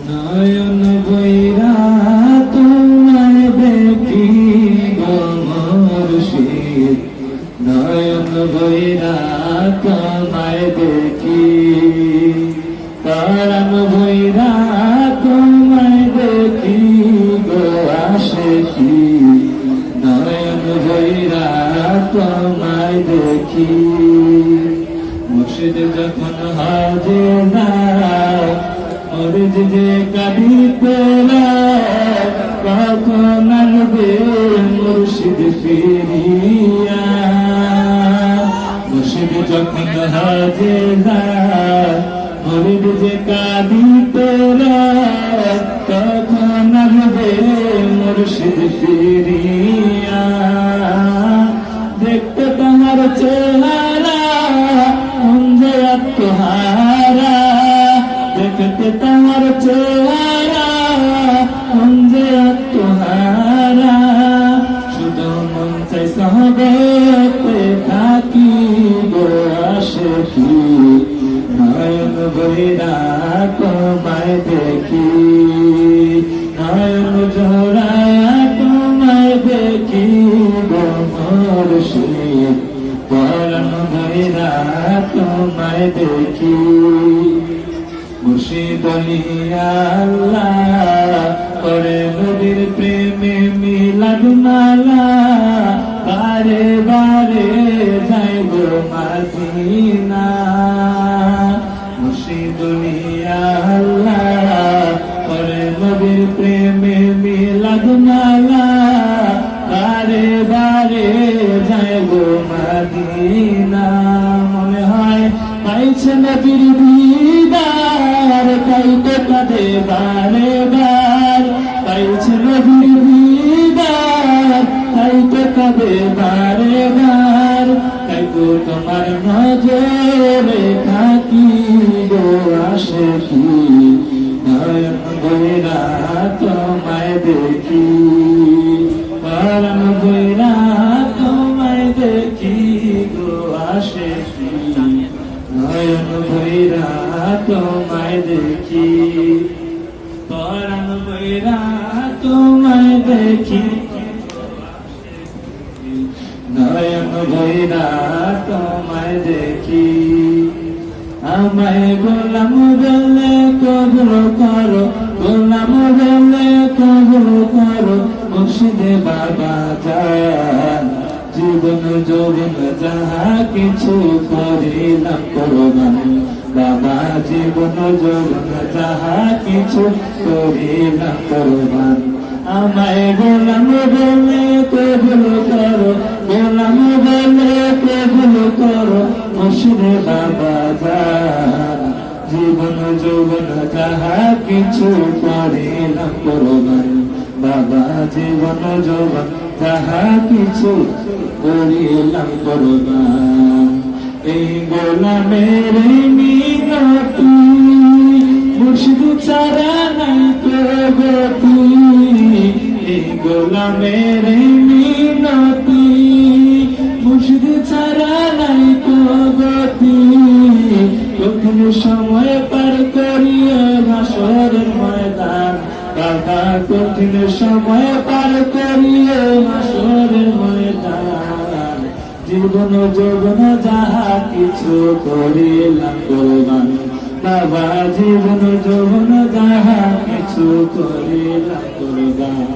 নয়ন বৈরা তোমায় দেখি গো মুর্শিদ, নয়ন বৈরা তোমায় দেখি, পরাণ বৈরা তোমায় দেখি গো আশিকি, নয়ন বৈরা তোমায় দেখি। মুর্শিদ যখন হাজে যায় মরিদ যে কাঁদিতে কখন আনবে মুর্শিদ ফিরিয়া, মুর্শিদ যখন হাজে যায় মরিদ যে কাঁদিতে কখন আনবে মুর্শিদ ফিরিয়া। দেখতে তোমার চেহারা মুঞ্জে আত্মহারা, দেখতে তোমার চেহারা মুঞ্জে আত্মহারা, শুধু মন চাই সহবেতে থাকি গো আশিকি, নয়ন বৈরা তোমায় দেখি, নয়ন জোড়ায়া তোমায় দেখি গো মুর্শিদ, পরাণ বৈরা তোমায় দেখি। মুর্শিদ আল্লাহ করে নবীর প্রেমে মিলাদ মালা, বারে বারে যাইব মদিনা। মুর্শিদ আল্লাহ করে নবীর প্রেমে মিলাদ মালা, বারে বারে যাইব মদিনা। মনে হয় পাইছে নবীর দিদার, তাই তো কাঁদে বারে বার, পাইছে নবীর দিদার, তাই তো কাঁদে বারে বার, তাই তো তোমার নজরে থাকি গো আশিকি, নয়ন বৈরা তোমায় দেখি, পরাণ বৈরা তোমায় দেখি গো আশিকি, নয়ন বৈরা তোমায় দেখি, পরাণ বৈরা তোমায় দেখি, নয়ন বৈরা তোমায় দেখি। আমায় গোলাম বলে কবুল করো, গোলাম বলে কবুল করো, মুর্শিদে বাবা জান, জীবন যৌবন যাহা কিছু করিলাম কোরবান, বাবা জীবন যৌবন যাহা কিছু করিলাম কোরবান। আমায় গোলাম বলে কবুল করো, গোলাম বলে কবুল করো, মুর্শিদে বাবা জান, জীবন যৌবন যাহা কিছু করিলাম কোরবান, বাবা জীবন যৌবন যাহা কিছু করিলাম কোরবান। এই গোলামের মিনতি মুর্শিদ ছাড়া নাই প্রগতি, এই গোলামের মিনতি মুর্শিদ ছাড়া নাই প্রগতি, কঠিন সময় পার করিয়ে হাসরের ময়দান, বাবা কঠিন সময় পার করিয়ে হাসরের ময়দান, জীবন যৌবন যাহা কিছু করিলাম কোরবান, বাবা জীবন যৌবন যাহা কিছু করিলাম কোরবান।